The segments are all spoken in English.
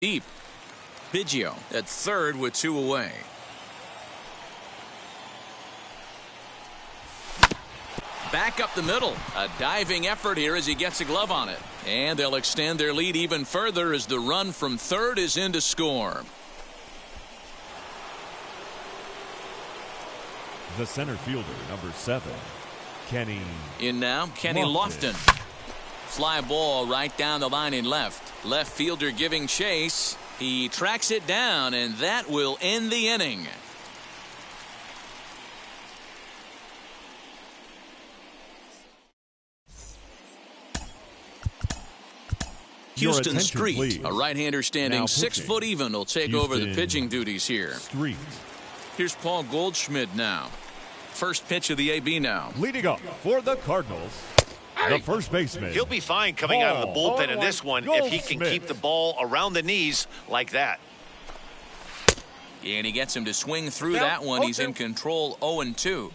Deep. Biggio at third with 2 away. Back up the middle. A diving effort here as he gets a glove on it. And they'll extend their lead even further as the run from third is in to score. The center fielder, number 7, Kenny. In now, Kenny Lofton. Fly ball right down the line in left. Left fielder giving chase. He tracks it down, and that will end the inning. Houston Street, a right-hander standing 6 foot even, will take over the pitching duties here. Street. Here's Paul Goldschmidt now. First pitch of the AB now. Leading up for the Cardinals, the first baseman. He'll be fine coming out of the bullpen in this one if he can keep the ball around the knees like that. And he gets him to swing through that one. He's in control, 0-2.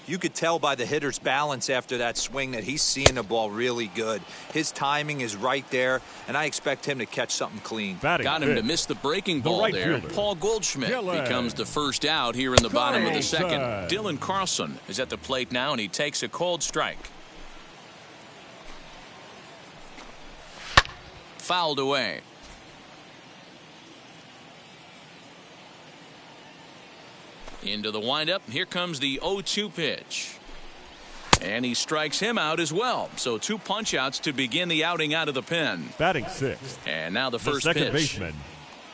You could tell by the hitter's balance after that swing that he's seeing the ball really good. His timing is right there, and I expect him to catch something clean. Got him to miss the breaking ball there. Paul Goldschmidt becomes the first out here in the bottom of the second. Dylan Carlson is at the plate now, and he takes a cold strike. Fouled away. Into the windup. Here comes the 0-2 pitch. And he strikes him out as well. So 2 punch outs to begin the outing out of the pen. Batting 6th. And now the first second pitch. Baseman,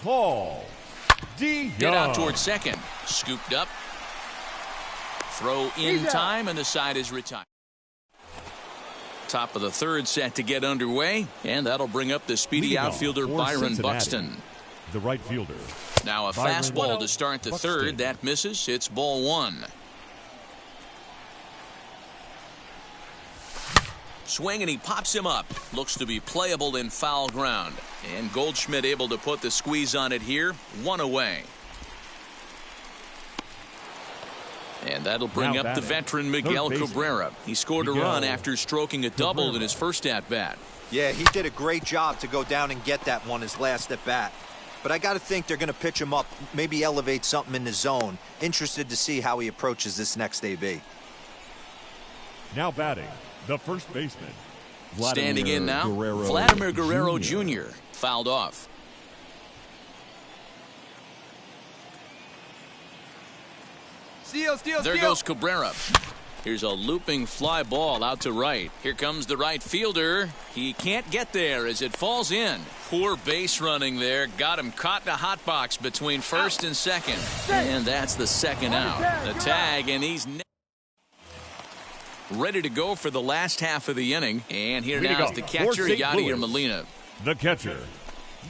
Paul DeJong. Get out towards second. Scooped up. Throw in time, and the side is retired. Top of the third set to get underway. And that'll bring up the speedy outfielder Byron Buxton. The right fielder. Now a fastball to start the third. That misses. It's ball 1. Swing, and he pops him up. Looks to be playable in foul ground. And Goldschmidt able to put the squeeze on it here. 1 away. And that'll bring up the veteran Miguel Cabrera. He scored a run after stroking a double in his first at-bat. Yeah, he did a great job to go down and get that one his last at-bat. But I got to think they're going to pitch him up, maybe elevate something in the zone. Interested to see how he approaches this next AB. Now batting, the first baseman. Standing in now, Vladimir Guerrero Jr. Fouled off. There goes Cabrera. Here's a looping fly ball out to right. Here comes the right fielder. He can't get there as it falls in. Poor base running there. Got him caught in a hot box between first and second. And that's the second out. The tag, and he's ready to go for the last half of the inning. And here now is the catcher, Yadier Molina. The catcher,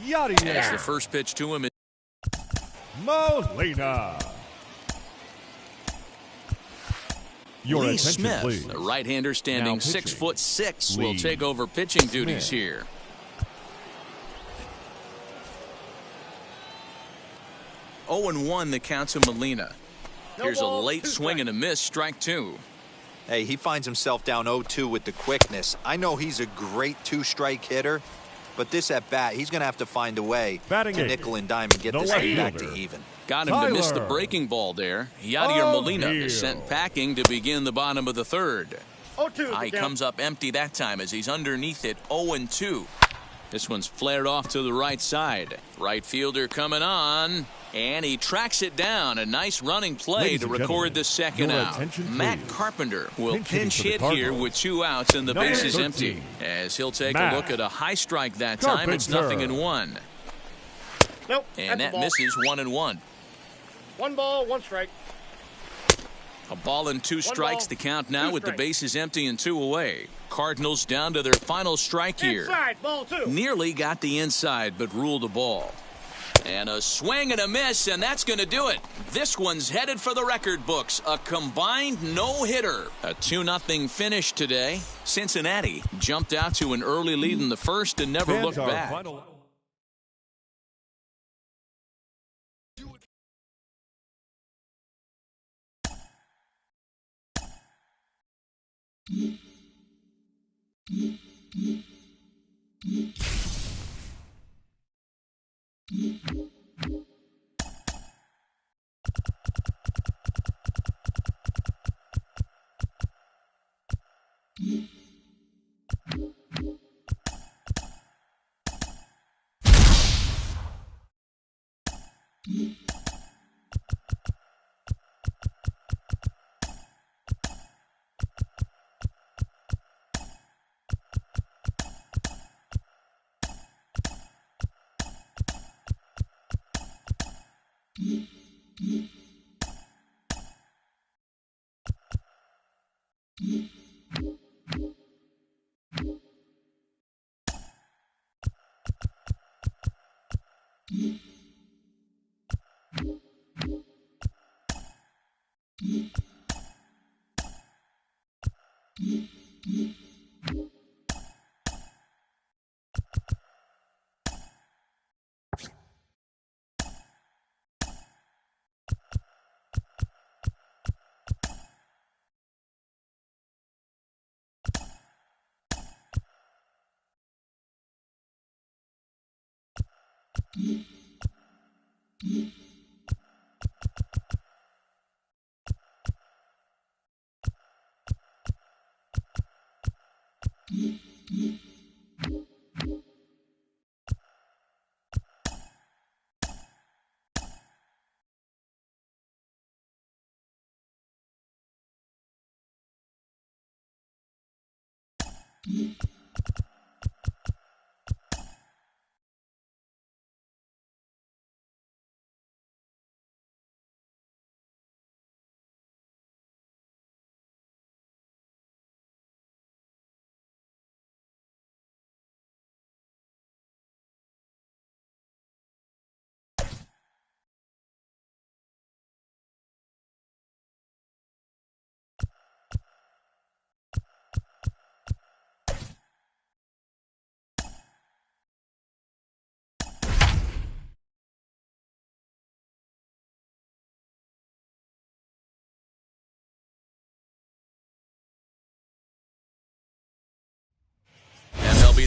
Yadier. As the first pitch to him is Molina. Your Lee attention, Smith, please. the right-hander standing 6'6", will Lee take over pitching duties Smith. here. Oh, 0-1 the count to Molina. Here's a late swing and a miss, strike 2. Hey, he finds himself down 0-2 with the quickness. I know he's a great 2-strike hitter, but this at-bat, he's going to have to find a way to nickel and dime and get this thing back to even. Got him to miss the breaking ball there. Yadier Molina is sent packing to begin the bottom of the third. He comes up empty that time as he's underneath it, 0-2. This one's flared off to the right side. Right fielder coming on, and he tracks it down. A nice running play to record the second out. Matt Carpenter will pinch hit here with 2 outs and the base is empty. As he'll take a look at a high strike that time. It's 0-1. Nope. And that misses 1-1. 1 ball, 1 strike. A ball and 2 strikes. The count now with the bases empty and 2 away. Cardinals down to their final strike here. Inside, ball 2. Nearly got the inside, but ruled a ball. And a swing and a miss, and that's going to do it. This one's headed for the record books. A combined no-hitter. A 2-0 finish today. Cincinnati jumped out to an early lead in the first and never looked back.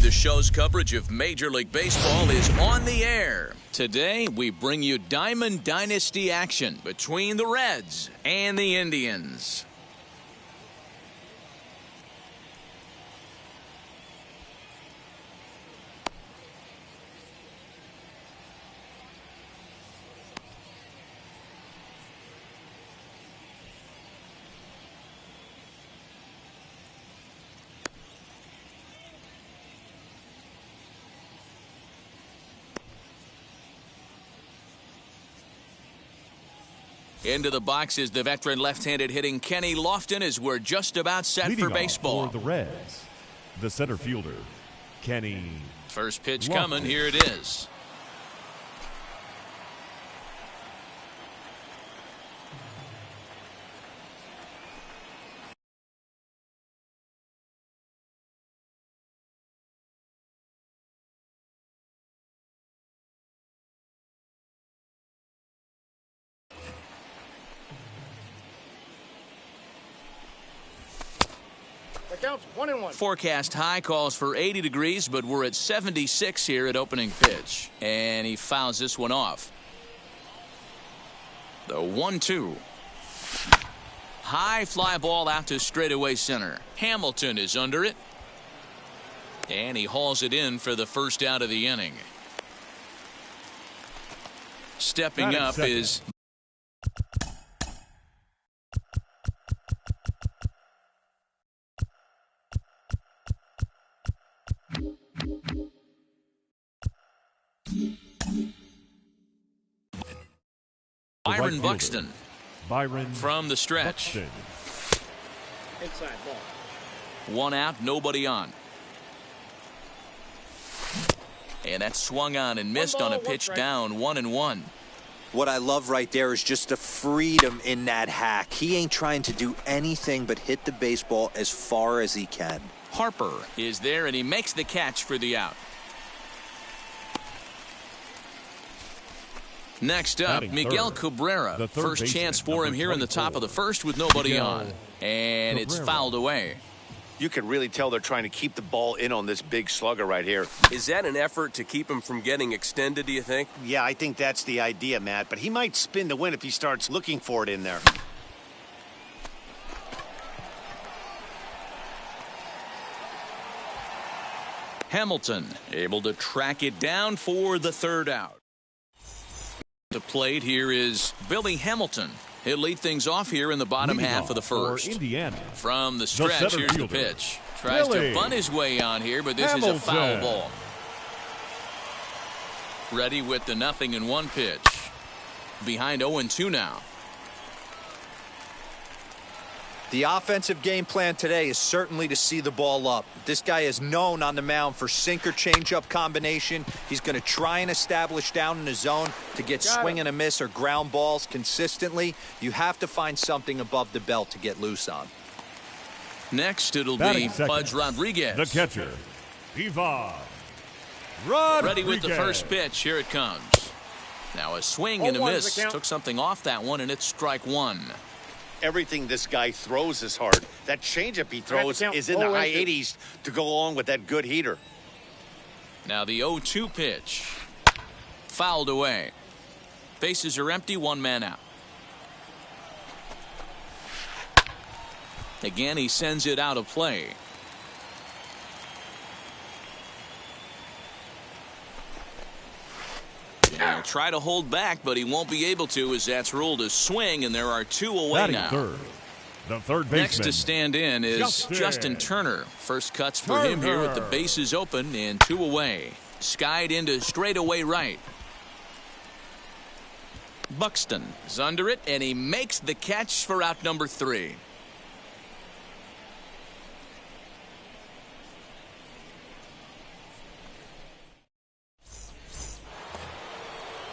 The show's coverage of Major League Baseball is on the air. Today, we bring you Diamond Dynasty action between the Reds and the Indians. Into the box is the veteran left-handed hitting Kenny Lofton as we're just about set Leading for baseball. For the Reds, the center fielder, Kenny. First pitch Lofton. Coming. Here it is. Counts 1-1. Forecast high calls for 80 degrees, but we're at 76 here at opening pitch. And he fouls this one off. The 1-2. High fly ball out to straightaway center. Hamilton is under it. And he hauls it in for the first out of the inning. Stepping up is Byron Buxton. From the stretch. Inside ball. One out, nobody on. And that swung on and missed on a pitch down, 1-1. What I love right there is just the freedom in that hack. He ain't trying to do anything but hit the baseball as far as he can. Harper is there, and he makes the catch for the out. Next up, Miguel Cabrera. First chance for him here in the top of the first with nobody on. And it's fouled away. You can really tell they're trying to keep the ball in on this big slugger right here. Is that an effort to keep him from getting extended, do you think? Yeah, I think that's the idea, Matt. But he might spin to win if he starts looking for it in there. Hamilton able to track it down for the third out. The plate here is Billy Hamilton. He'll lead things off here in the bottom half of the first. Indiana. From the stretch, here's the pitch. Tries to bunt his way on here, but this is a foul ball. Ready with the 0-1 pitch. Behind 0-2 now. The offensive game plan today is certainly to see the ball up. This guy is known on the mound for sinker changeup combination. He's going to try and establish down in the zone to get swing and a miss or ground balls consistently. You have to find something above the belt to get loose on. Next, it'll be Pudge Rodriguez. The catcher, Ivan Rodriguez. Ready with the first pitch. Here it comes. Now a swing and a miss. Took something off that one, and it's strike one. Everything this guy throws is hard. That changeup he throws is in the high 80s to go along with that good heater. Now the 0-2 pitch. Fouled away. Bases are empty, one man out. Again, he sends it out of play. He'll try to hold back, but he won't be able to, as that's ruled a swing, and there are two away now. Third. The third baseman. Next to stand in is Justin Turner. First cuts for him here with the bases open and two away. Skied into straightaway right. Buxton is under it, and he makes the catch for out number 3.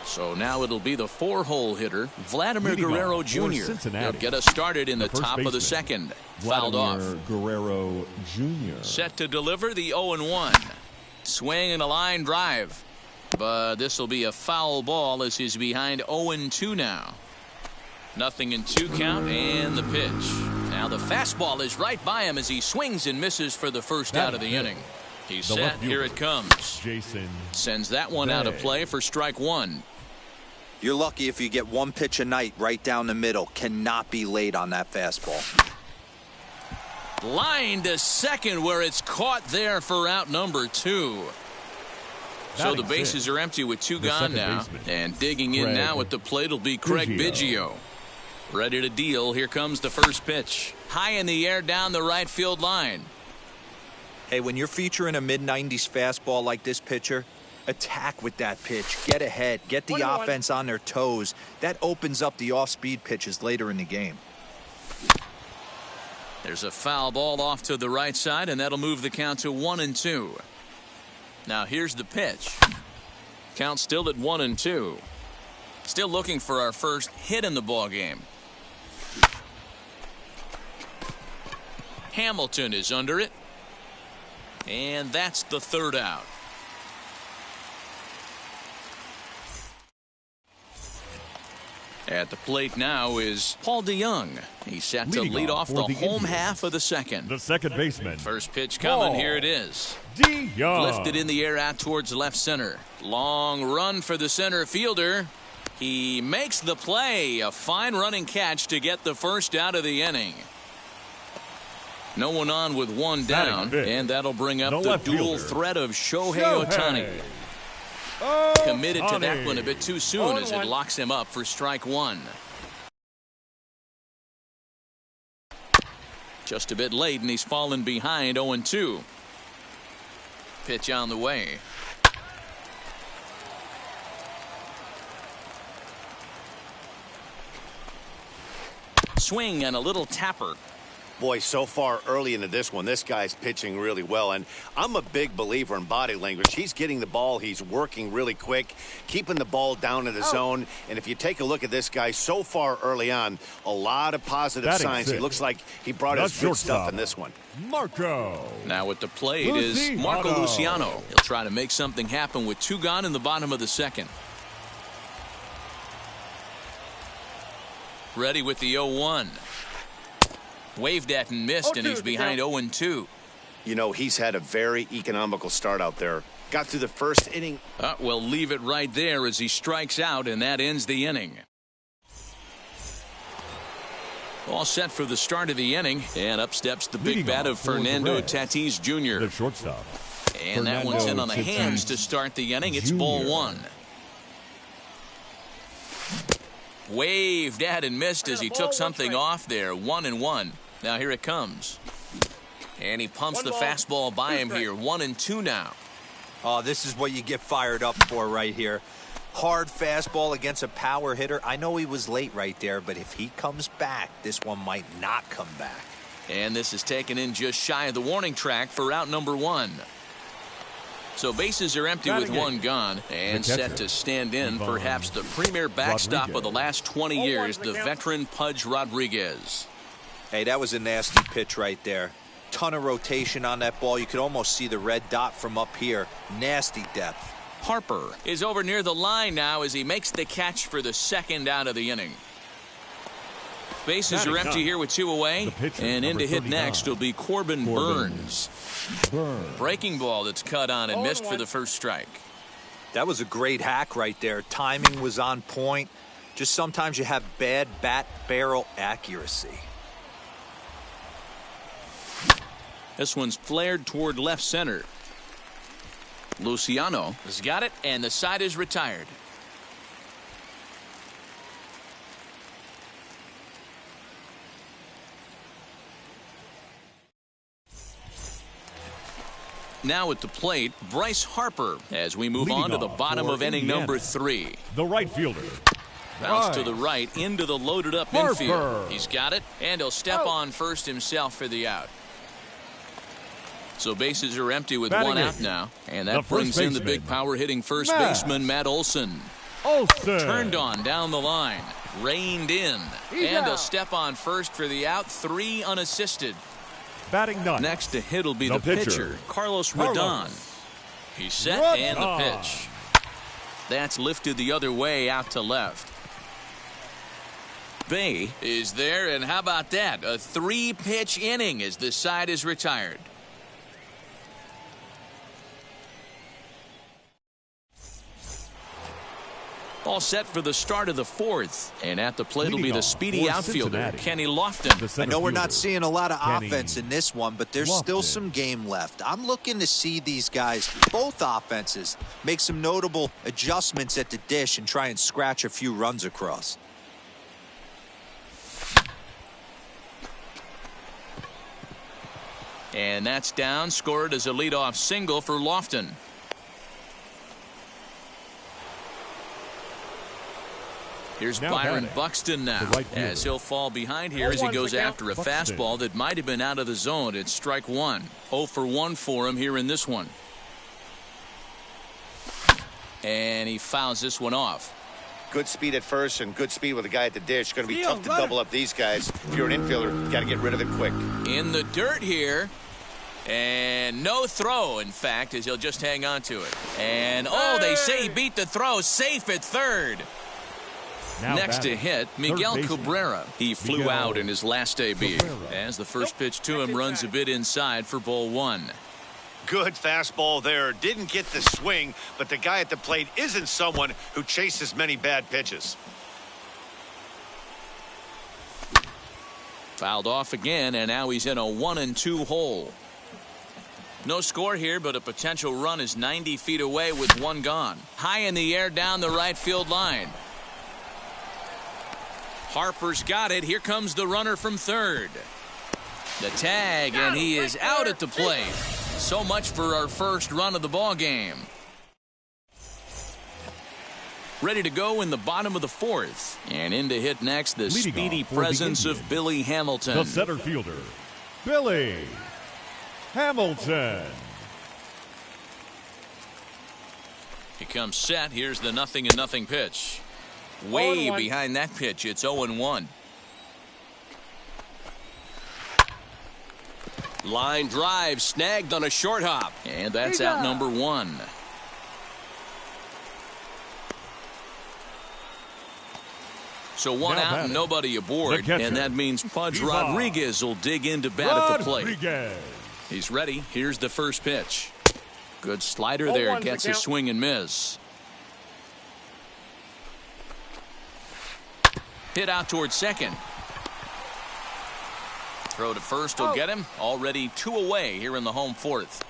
So now it'll be the 4-hole hitter, Vladimir Guerrero Jr. He'll get us started in the top of the second. Fouled off. Guerrero Jr. Set to deliver the 0-1. Swing and a line drive. But this will be a foul ball as he's behind 0-2 now. 0-2 count and the pitch. Now the fastball is right by him as he swings and misses for the first out of the inning. He's set. Here it comes. Jason sends that one out of play for strike one. You're lucky if you get one pitch a night right down the middle. Cannot be late on that fastball. Line to second where it's caught there for out number 2. So the bases are empty with 2 gone now. And digging in now at the plate will be Craig Biggio. Ready to deal. Here comes the first pitch. High in the air down the right field line. Hey, when you're featuring a mid-90s fastball like this pitcher, attack with that pitch. Get ahead. Get the offense on their toes. That opens up the off-speed pitches later in the game. There's a foul ball off to the right side, and that'll move the count to 1-2. Now here's the pitch. Count still at 1-2. Still looking for our first hit in the ball game. Hamilton is under it. And that's the third out. At the plate now is Paul DeJong. He's set to lead off the home half of the second. The second baseman. First pitch coming. Here it is. DeJong. Lifted in the air out towards left center. Long run for the center fielder. He makes the play. A fine running catch to get the first out of the inning. No one on with one down, and that'll bring up the dual threat of Shohei Ohtani. Committed to that one a bit too soon as it locks him up for strike one. Just a bit late, and he's fallen behind 0-2. Pitch on the way. Swing and a little tapper. Boy, so far early into this one, this guy's pitching really well, and I'm a big believer in body language. He's getting the ball, he's working really quick, keeping the ball down in the zone, and if you take a look at this guy so far early on, a lot of positive signs. He looks like he brought his good stuff in this one. Marco. Now at the plate is Marco Luciano. He'll try to make something happen with 2 gone in the bottom of the second. Ready with the 0-1. Waved at and missed, and he's behind 0-2. You know, he's had a very economical start out there. Got through the first inning. We'll leave it right there as he strikes out, and that ends the inning. All set for the start of the inning, and up steps the big bat of Fernando Tatis Jr. The shortstop. And that one's in on the hands to start the inning. It's ball one. Waved at and missed as he took something off there. 1-1. Now here it comes. And he pumps the fastball by him here. 1-2 now. Oh, this is what you get fired up for right here. Hard fastball against a power hitter. I know he was late right there, but if he comes back, this one might not come back. And this is taken in just shy of the warning track for out number one. So bases are empty with one gone, and set to stand in perhaps the premier backstop of the last 20 years, the veteran Pudge Rodriguez. Hey, that was a nasty pitch right there. Ton of rotation on that ball. You could almost see the red dot from up here. Nasty depth. Harper is over near the line now as he makes the catch for the second out of the inning. Bases are empty here with two away, and in to hit next will be Corbin Burns. Breaking ball that's cut on and missed for the first strike. That was a great hack right there. Timing was on point. Just sometimes you have bad bat barrel accuracy. This one's flared toward left center. Luciano has got it, and the side is retired. Now at the plate, Bryce Harper as we move on to the bottom of inning number 3. The right fielder. Bounce to the right into the loaded up infield. He's got it, and he'll step on first himself for the out. So bases are empty with one out now, and that brings in the big power hitting first baseman Matt Olson. Turned on down the line, reined in, and he'll step on first for the out. 3 unassisted. Batting ninth. Next to hit will be the pitcher, Carlos Rodon. He's set and the pitch. That's lifted the other way out to left. Bay is there, and how about that? A 3-pitch inning as the side is retired. All set for the start of the 4th, and at the plate will be the speedy outfielder, Kenny Lofton. I know we're not seeing a lot of offense in this one, but there's still some game left. I'm looking to see these guys, both offenses, make some notable adjustments at the dish and try and scratch a few runs across. And that's down, scored as a leadoff single for Lofton. Here's Byron Buxton now, as he'll fall behind here as he goes after a fastball that might have been out of the zone. It's strike one. 0 for 1 for him here in this one. And he fouls this one off. Good speed at first and good speed with a guy at the dish. Going to be tough to double up these guys. If you're an infielder, got to get rid of it quick. In the dirt here. And no throw, in fact, as he'll just hang on to it. And, they say he beat the throw. Safe at third. Next to hit, Miguel Cabrera. He flew out in his last debut as the first pitch to him runs a bit inside for ball 1. Good fastball there. Didn't get the swing, but the guy at the plate isn't someone who chases many bad pitches. Fouled off again, and now he's in a 1-2 hole. No score here, but a potential run is 90 feet away with one gone. High in the air down the right field line. Harper's got it. Here comes the runner from third. The tag, and he is out at the plate. So much for our first run of the ball game. Ready to go in the bottom of the 4th. And in to hit next, the speedy presence of Billy Hamilton. The center fielder, Billy Hamilton. He comes set. Here's the 0-0 pitch. Way behind that pitch. It's 0-1. Line drive snagged on a short hop. And that's out number 1. So one Now out and batting, nobody aboard. catcher, And that means Pudge Ivan Rodriguez will dig in to bat at the plate. Rodriguez. He's ready. Here's the first pitch. Good slider Oh, there. one's the Gets a count. swing and miss. Hit out towards second. Throw to first will get him. Already 2 away here in the home fourth.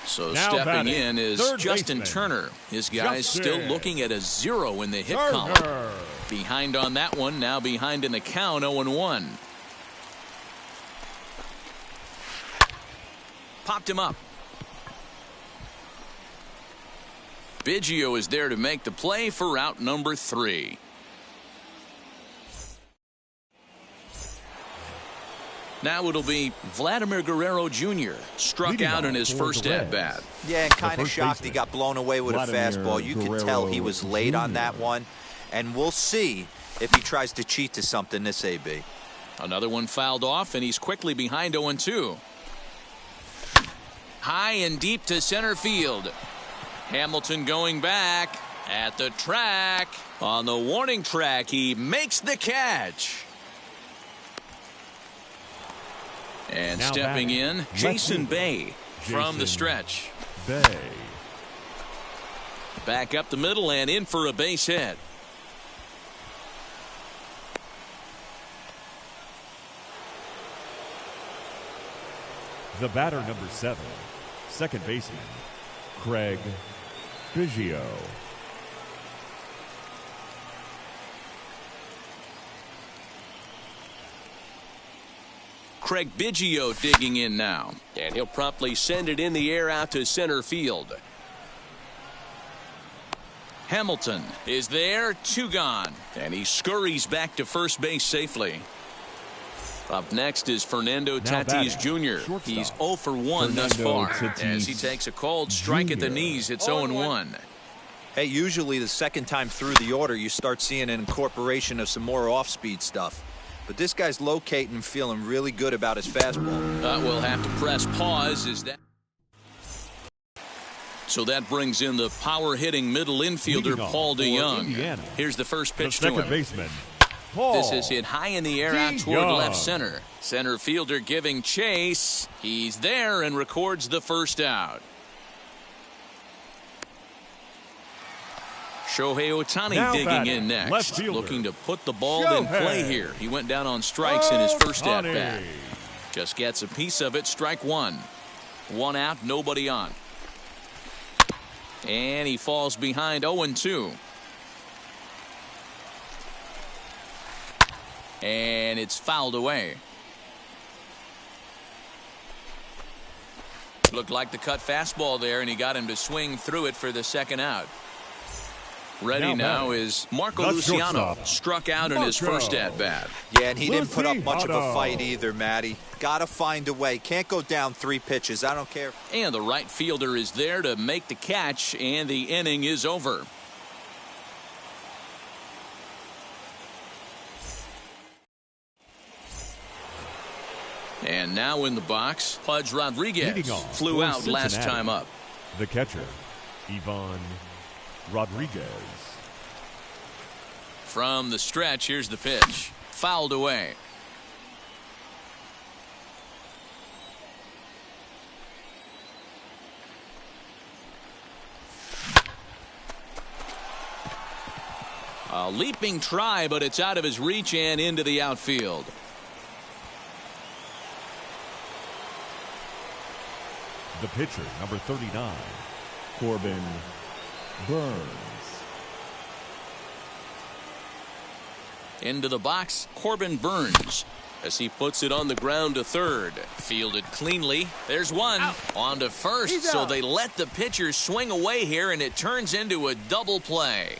So Now stepping batting, in is third Justin baseman, Turner. His guy's Justin still looking at a 0 in the hit column. Turner. Behind on that one. Now behind in the count, 0-1. Popped him up. Biggio is there to make the play for out number 3. Now it'll be Vladimir Guerrero Jr. struck Leading out in off his for first the Reds. at-bat. Yeah, and kind of first shocked he baseman, got blown away with Vladimir a fastball. You could tell he was late on that Jr. one. And we'll see if he tries to cheat to something this AB. Another one fouled off, and he's quickly behind 0-2. High and deep to center field. Hamilton going back at the track. On the warning track, he makes the catch. And Now stepping batting, in, left Jason fielder, Bay from the Jason stretch. Bay. Back up the middle and in for a base hit. The batter, number 7, second baseman, Craig Biggio. Craig Biggio digging in now. And he'll promptly send it in the air out to center field. Hamilton is there, 2 gone. And he scurries back to first base safely. Up next is Fernando Now Tatis batting, Jr. shortstop, He's 0 for 1 thus Fernando far. Tatis As he takes a cold strike at the Jr. knees, it's 0-1. 0-1. Hey, usually the second time through the order, you start seeing an incorporation of some more off-speed stuff. But this guy's locating and feeling really good about his fastball. We'll have to press pause. So that brings in the power-hitting middle infielder, Leading off Paul for DeYoung. Indiana, Here's the first The pitch to second him. baseman, Paul This is hit high in the air out toward DeYoung. left center. Center fielder giving chase. He's there and records the first out. Shohei Ohtani Now digging batting, in next. left fielder, Looking to put the ball in play Shohei here. He went down on strikes in his first Ohtani. at-bat. Just gets a piece of it. Strike 1. 1 out, nobody on. And he falls behind 0-2. And it's fouled away. Looked like the cut fastball there, and he got him to swing through it for the second out. Ready now batting, is Marco the Luciano. shortstop, Struck out in his Marco. first at-bat. Yeah, and he didn't put up much of a Luciano. fight either, Matty. Got to find a way. Can't go down 3 pitches. I don't care. And the right fielder is there to make the catch, and the inning is over. And now in the box, Pudge Rodriguez Leading off flew for out last Cincinnati, time up. The catcher, Ivan Rodriguez. From the stretch, here's the pitch. Fouled away. A leaping try, but it's out of his reach and into the outfield. The pitcher, number 39, Corbin Burns. Into the box, Corbin Burns, as he puts it on the ground to third. Fielded cleanly. There's one. On to first, He's so out. they let the pitcher swing away here, and it turns into a double play.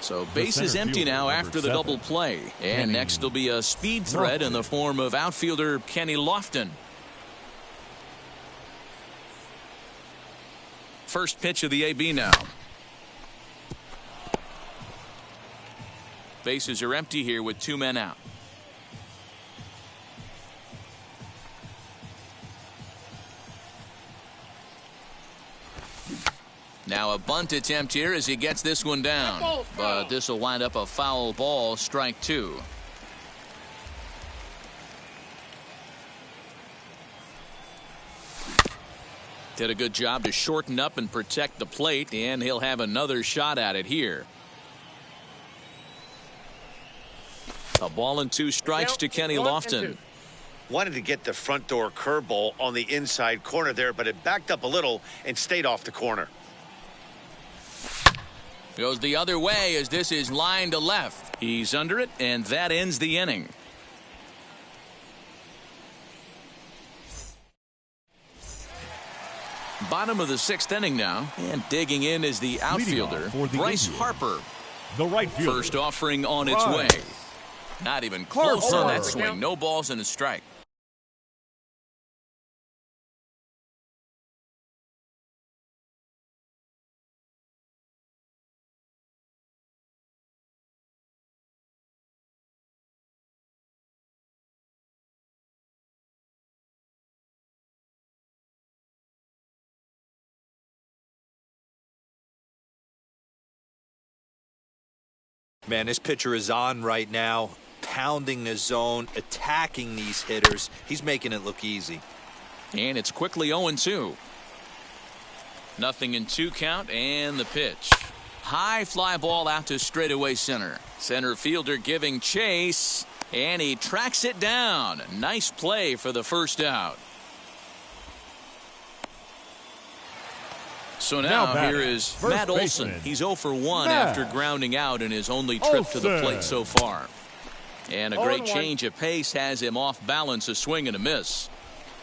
So base is center empty fielder, now number after the 7, double play. And Kenny next will be a speed threat in the form of outfielder Kenny Lofton. First pitch of the AB now. Bases are empty here with 2 men out. Now a bunt attempt here as he gets this one down. But this will wind up a foul ball, strike two. Did a good job to shorten up and protect the plate, and he'll have another shot at it here. A ball and two strikes to Kenny Lofton. Wanted to get the front door curveball on the inside corner there, but it backed up a little and stayed off the corner. Goes the other way as this is line to left. He's under it, and that ends the inning. Bottom of the sixth inning now, and digging in is the outfielder, Bryce Harper. The right fielder. First offering on its way. Not even close on that swing. No balls and a strike. Man, this pitcher is on right now, pounding the zone, attacking these hitters. He's making it look easy. And it's quickly 0-2. Nothing in 2 count, and the pitch. High fly ball out to straightaway center. Center fielder giving chase, and he tracks it down. Nice play for the first out. So now here is Matt Olson. He's 0 for 1 after grounding out in his only trip to the plate so far. And a great change of pace has him off balance, a swing and a miss.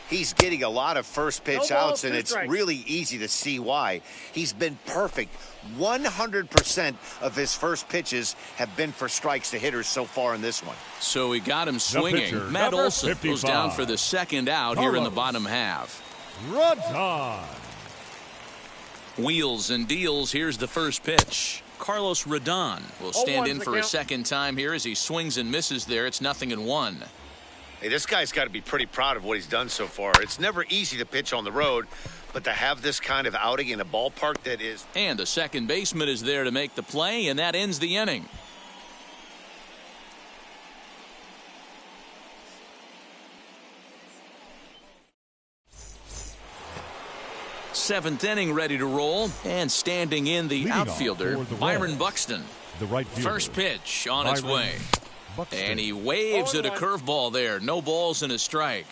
He's getting a lot of first pitch outs, and it's really easy to see why. He's been perfect. 100% of his first pitches have been for strikes to hitters so far in this one. So we got him swinging. Matt Olson goes down for the second out here in the bottom half. Rodon. Wheels and deals. Here's the first pitch. Carlos Rodon will stand in for a second time here as he swings and misses there. It's 0-1. Hey, this guy's got to be pretty proud of what he's done so far. It's never easy to pitch on the road, but to have this kind of outing in a ballpark that is. And the second baseman is there to make the play, and that ends the inning. Seventh inning ready to roll, and standing in the outfielder, Byron Buxton. The right fielder. First pitch on its way. Buxton. And he waves at a curveball there. No balls and a strike.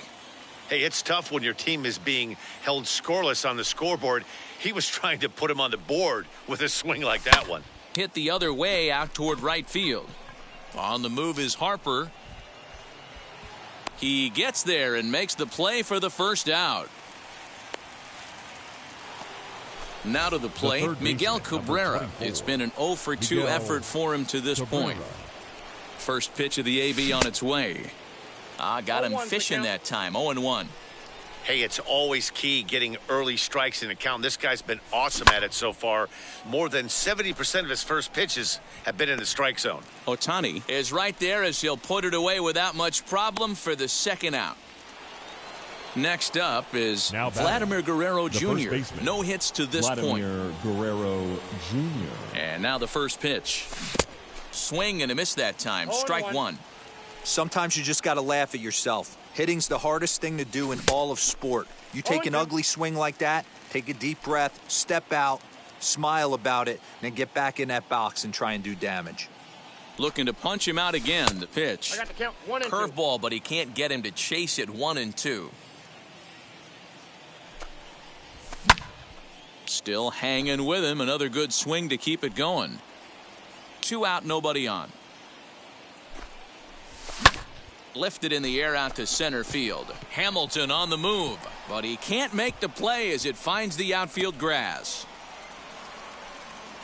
Hey, it's tough when your team is being held scoreless on the scoreboard. He was trying to put him on the board with a swing like that one. Hit the other way out toward right field. On the move is Harper. He gets there and makes the play for the first out. Now to the plate, Miguel Cabrera. It's been an 0 for 2 effort for him to this point. First pitch of the AB on its way. Got him fishing that time. 0-1. Hey, it's always key getting early strikes in the count. This guy's been awesome at it so far. More than 70% of his first pitches have been in the strike zone. Ohtani is right there as he'll put it away without much problem for the second out. Next up is Vladimir Guerrero Jr. No hits to this point. Vladimir Guerrero Jr. And now the first pitch. Swing and a miss that time. Strike one. Sometimes you just got to laugh at yourself. Hitting's the hardest thing to do in all of sport. You take an ugly swing like that, take a deep breath, step out, smile about it, and then get back in that box and try and do damage. Looking to punch him out again. The pitch. I got the count. 1 and 2. Curveball, but he can't get him to chase it. 1-2. Still hanging with him. Another good swing to keep it going. 2 out, nobody on. Lifted in the air out to center field. Hamilton on the move, but he can't make the play as it finds the outfield grass.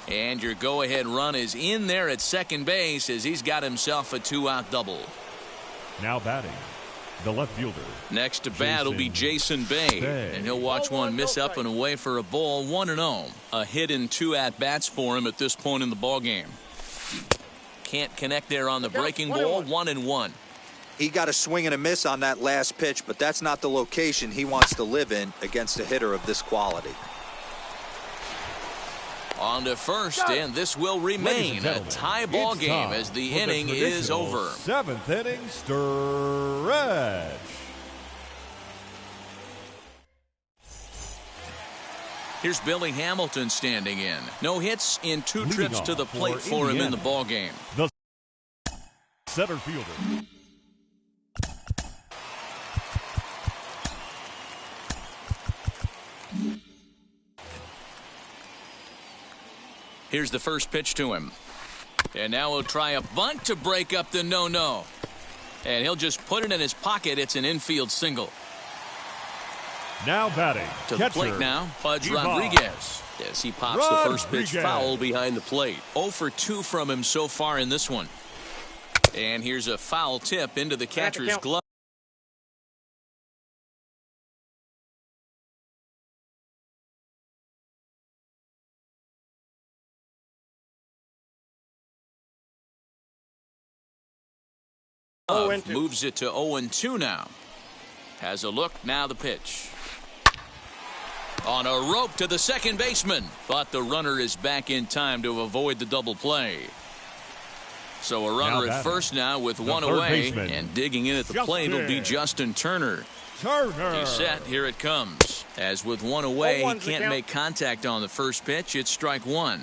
And your go-ahead run is in there at second base as he's got himself a 2-out double. Now batting, the left fielder. Next to bat will be Jason Bay, and he'll watch one miss up and away for a ball. 1-0. A hit in 2 at-bats for him at this point in the ballgame. Can't connect there on the breaking ball. 1-1. He got a swing and a miss on that last pitch, but that's not the location he wants to live in against a hitter of this quality. On to first, and this will remain a tie ball game as the inning is over. 7th inning stretch. Here's Billy Hamilton standing in. No hits in 2 trips to the plate for him in the ball game. The center fielder. Here's the first pitch to him. And now he'll try a bunt to break up the no-no. And he'll just put it in his pocket. It's an infield single. Now batting. To the plate now, Pudge Rodriguez. As he pops the first pitch foul behind the plate. 0 for 2 from him so far in this one. And here's a foul tip into the catcher's glove. Moves it to 0-2 now. Has a look, now the pitch. On a rope to the second baseman, but the runner is back in time to avoid the double play. So a runner at first now with one away, and digging in at the plate will be Justin Turner. He's set, here it comes. As with one away, he can't make contact on the first pitch. It's strike one.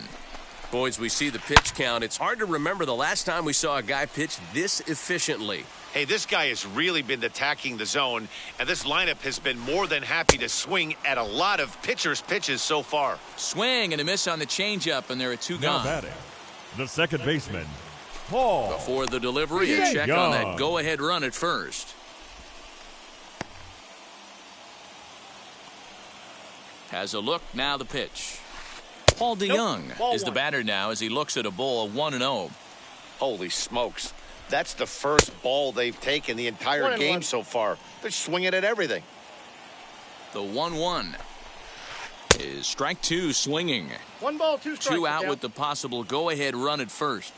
Boys, we see the pitch count. It's hard to remember the last time we saw a guy pitch this efficiently. Hey, this guy has really been attacking the zone, and this lineup has been more than happy to swing at a lot of pitchers' pitches so far. Swing and a miss on the changeup, and there are 2 gone. Now batting, the second baseman, Paul. Before the delivery, a check on that go-ahead run at first. Has a look, now the pitch. Paul DeYoung is the batter now as he looks at a ball 1-0. Holy smokes. That's the first ball they've taken the entire game so far. They're swinging at everything. The 1-1 is strike 2 swinging. 1 ball, 2 strikes. 2 out with the possible go-ahead run at first.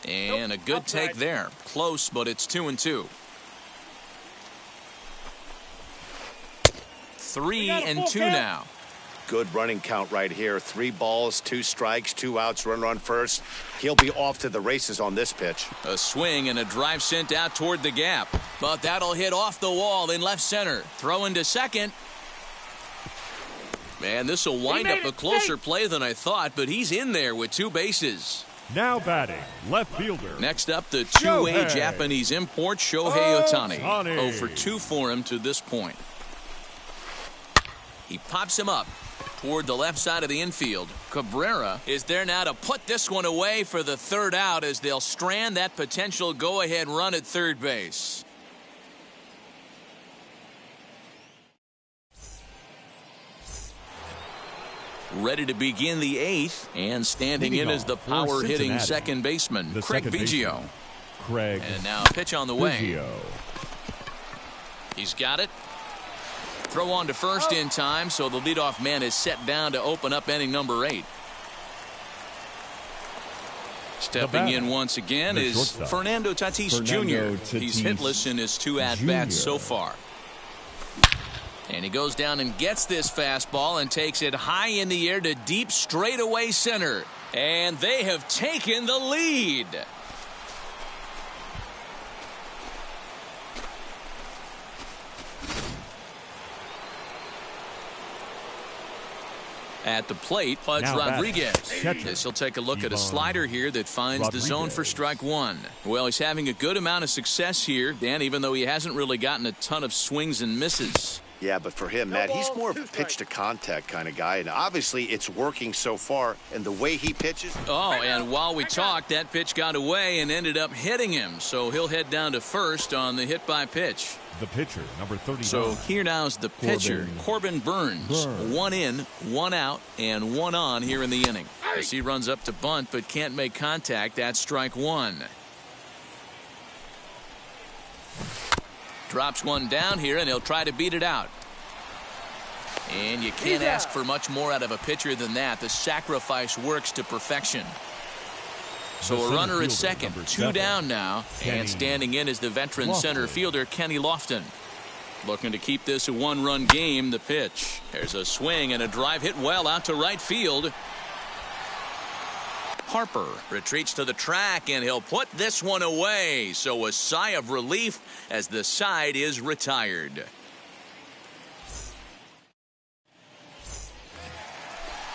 And a good take there. Close, but it's 2-2. 3-2 now. Good running count right here. 3 balls, 2 strikes, 2 outs, runner on first. He'll be off to the races on this pitch. A swing and a drive sent out toward the gap. But that'll hit off the wall in left center. Throw into second. Man, this will wind up a closer play than I thought, but he's in there with 2 bases. Now batting, left fielder. Next up, the two-way Japanese import, Shohei Ohtani. 0 for 2 for him to this point. He pops him up toward the left side of the infield. Cabrera is there now to put this one away for the 3rd out as they'll strand that potential go-ahead run at third base. Ready to begin the 8th, and standing in is the power-hitting second baseman, Craig Biggio. And now a pitch on the way. He's got it. Throw on to first in time, so the leadoff man is set down to open up inning number 8. Stepping in once again is Fernando Tatis Jr. He's hitless in his 2 at-bats so far. And he goes down and gets this fastball and takes it high in the air to deep straightaway center. And they have taken the lead. At the plate, Pudge Rodriguez. This will take a look at a slider here that finds the zone for strike 1. Well, he's having a good amount of success here, Dan, even though he hasn't really gotten a ton of swings and misses. Yeah, but for him, Matt, he's more of a pitch-to-contact kind of guy, and obviously it's working so far, and the way he pitches... Oh, and while we talked, that pitch got away and ended up hitting him, so he'll head down to first on the hit-by-pitch. The pitcher, number 39. So here now is the pitcher, Corbin Burns. 1 in, 1 out, and 1 on here in the inning. As he runs up to bunt but can't make contact, that's strike 1. Drops one down here, and he'll try to beat it out. And you can't ask for much more out of a pitcher than that. The sacrifice works to perfection. So a runner at second, 2 down now, and standing in is the veteran center fielder, Kenny Lofton. Looking to keep this a one-run game. The pitch. There's a swing and a drive hit well out to right field. Harper retreats to the track, and he'll put this one away. So a sigh of relief as the side is retired.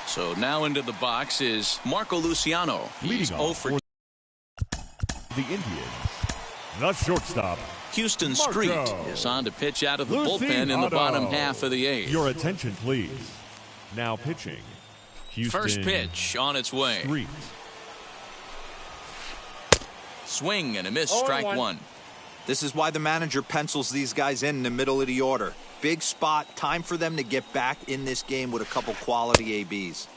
So now into the box is Marco Luciano. He's 0 for the Indians. The shortstop, Houston Marco Street is on to pitch out of the bullpen in the bottom half of the eighth. Your attention, please. Now pitching. Houston First pitch on its way. Street. Swing and a miss, strike one. This is why the manager pencils these guys in the middle of the order. Big spot, time for them to get back in this game with a couple quality ABs.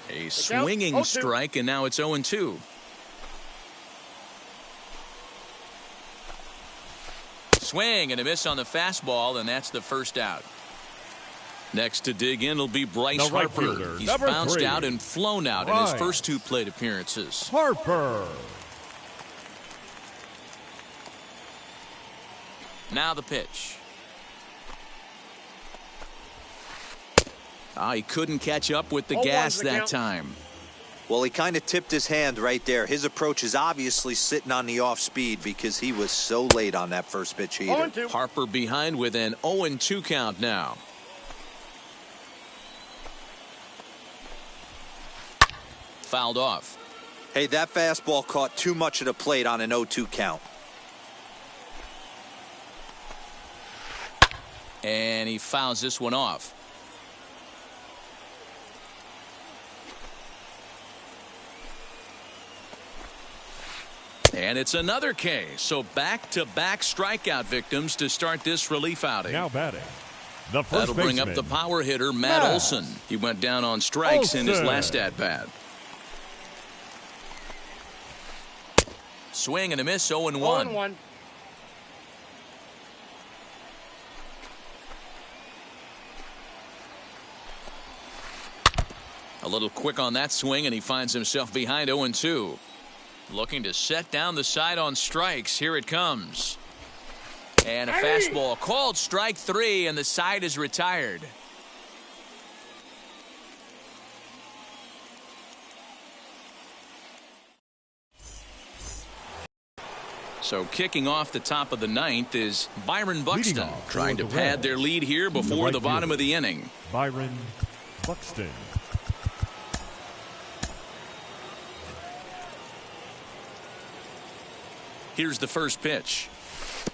A swinging strike, and now it's 0-2. Swing and a miss on the fastball, and that's the first out. Next to dig in will be Bryce Harper. He's bounced out and flown out in his first two plate appearances. Harper. Now the pitch. He couldn't catch up with the gas that time. Well, he kind of tipped his hand right there. His approach is obviously sitting on the off speed because he was so late on that first pitch heater. Harper behind with an 0-2 count now. Fouled off. Hey, that fastball caught too much of the plate on an 0-2 count. And he fouls this one off. And it's another K. So back-to-back strikeout victims to start this relief outing. Now batting. The first That'll bring up the power hitter, Matt Olson. He went down on strikes in his last at-bat. Swing and a miss, 0-1. A little quick on that swing, and he finds himself behind 0-2. Looking to set down the side on strikes. Here it comes. And a fastball called strike three, and the side is retired. So kicking off the top of the ninth is Byron Buxton, trying to pad their lead here before the bottom of the inning. Byron Buxton. Here's the first pitch.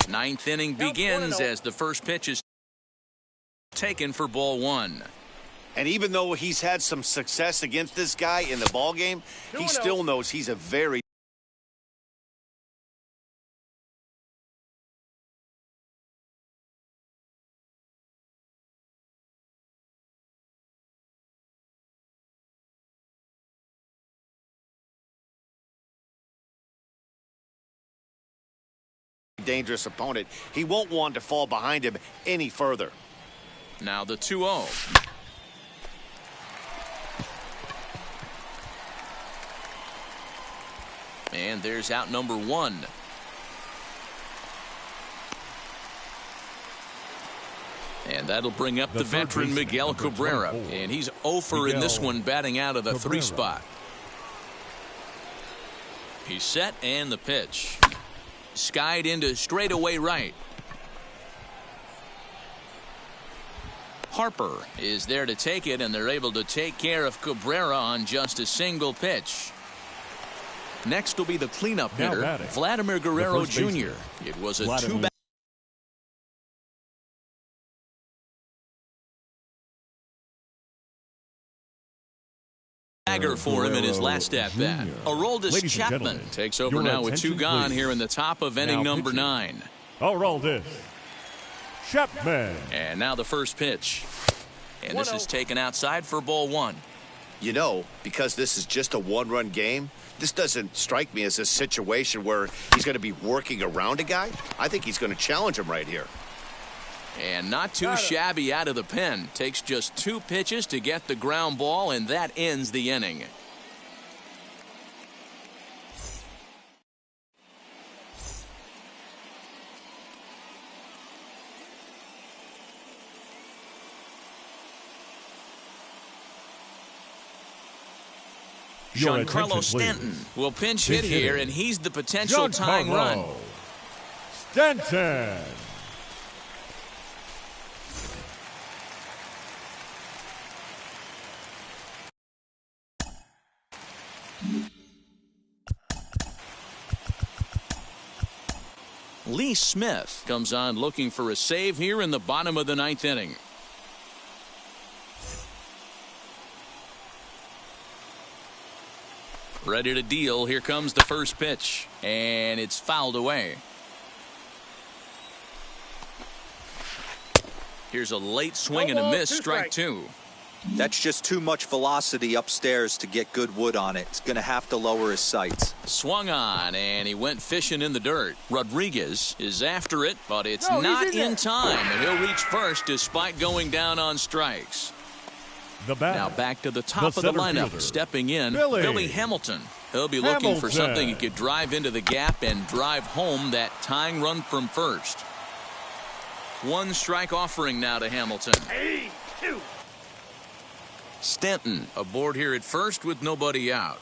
Ninth inning begins as the first pitch is taken for ball one. And even though he's had some success against this guy in the ball game, he still knows he's a very dangerous opponent. He won't want to fall behind him any further. Now the 2-0. And there's out number one. And that'll bring up the veteran Miguel Cabrera. And he's 0 for in this one, batting out of the 3 spot. He's set, and the pitch. Skied into straightaway right. Harper is there to take it, and they're able to take care of Cabrera on just a single pitch. Next will be the cleanup hitter, Vladimir Guerrero Jr. It was a two-back. For him in his last at-bat. Aroldis Chapman takes over now with 2 gone here in the top of inning number 9. Aroldis Chapman. And now the first pitch. And this is taken outside for ball one. You know, because this is just a one-run game, this doesn't strike me as a situation where he's going to be working around a guy. I think he's going to challenge him right here. And not too shabby out of the pen. Takes just 2 pitches to get the ground ball, and that ends the inning. Your Giancarlo attention, Stanton please. will pinch hit Pinch here, hitter. and he's the potential tying run. Giancarlo Stanton. Lee Smith comes on looking for a save here in the bottom of the ninth inning. Ready to deal. Here comes the first pitch, and it's fouled away. Here's a late swing and a miss, strike two. That's just too much velocity upstairs to get good wood on it. It's going to have to lower his sights. Swung on, and he went fishing in the dirt. Rodriguez is after it, but it's not in time, and he'll reach first despite going down on strikes. The bat. Now back to the top of the lineup. fielder, Stepping in, Billy Hamilton. He'll be looking for Hamilton. something he could drive into the gap and drive home that tying run from first. One strike offering now to Hamilton. 2. Stanton aboard here at first with nobody out.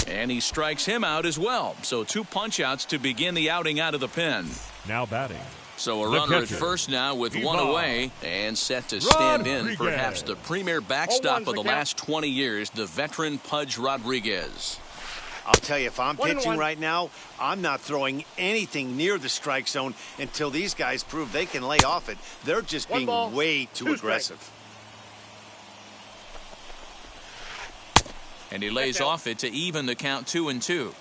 And he strikes him out as well. So 2 punch-outs to begin the outing out of the pen. Now batting. So a The runner at catcher, first now with one Ivan away and set to stand in Rodriguez. perhaps the premier backstop 0-1's of the the count. last 20 years, the veteran Pudge Rodriguez. I'll tell you, if I'm 1-1. pitching right now, I'm not throwing anything near the strike zone until these guys prove they can lay off it. They're just One being ball, way too 2 aggressive. And he lays off it to even the count 2-2.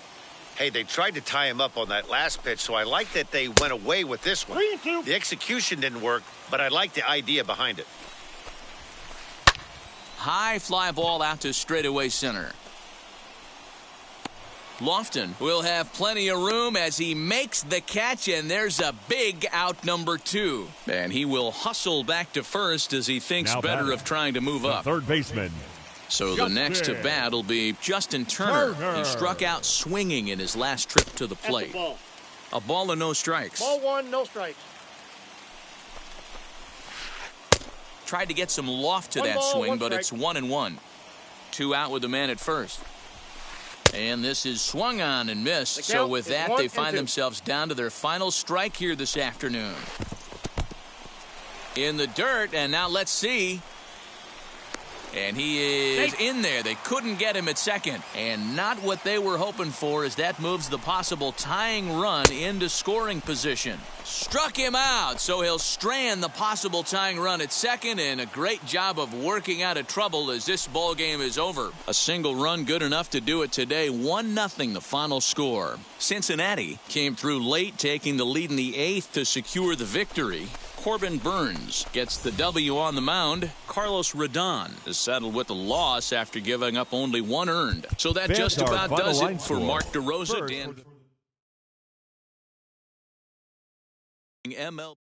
Hey, they tried to tie him up on that last pitch, so I like that they went away with this one. 3-2. The execution didn't work, but I like the idea behind it. High fly ball out to straightaway center. Lofton will have plenty of room as he makes the catch, and there's a big out number 2. And he will hustle back to first as he thinks Now better batting. of trying to move The up. third baseman. So the next to bat will be Justin Turner. He struck out swinging in his last trip to the That's plate. the ball. A ball and no strikes. Ball 1, no strikes. Tried to get some loft to One that ball, swing, one but strike. it's 1-1. 2 out with the man at first. And this is swung on and missed. The So count with is that, 1 they and find 2. themselves down to their final strike here this afternoon. In the dirt, and now let's see. And he is in there. They couldn't get him at second. And not what they were hoping for, as that moves the possible tying run into scoring position. Struck him out, so he'll strand the possible tying run at second, and a great job of working out of trouble as this ball game is over. A single run good enough to do it today. 1-0 the final score. Cincinnati came through late, taking the lead in the 8th to secure the victory. Corbin Burns gets the W on the mound. Carlos Rodon is settled with a loss after giving up only 1 earned. So that Fans, just our about final does line it for score. Mark DeRosa. First, Dan ML.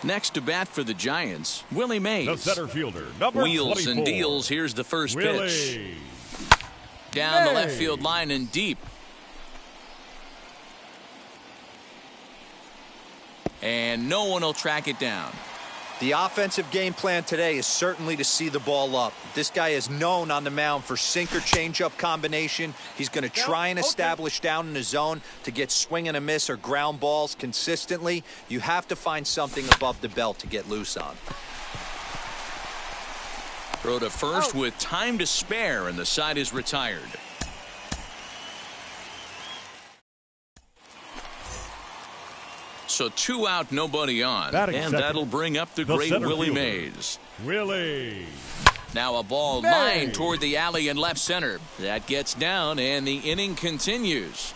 Next to bat for the Giants, Willie Mays. The center fielder, number Wheels 24. and deals. Here's the first Willie pitch. Down the left field line and deep. And no one will track it down. The offensive game plan today is certainly to see the ball up. This guy is known on the mound for sinker changeup combination. He's going to try and establish down in the zone to get swing and a miss or ground balls consistently. You have to find something above the belt to get loose on. Throw to first with time to spare, and the side is retired. So 2 out, nobody on. And that'll bring up the great Willie Mays. Willie. Now a ball lined toward the alley in left center. That gets down, and the inning continues.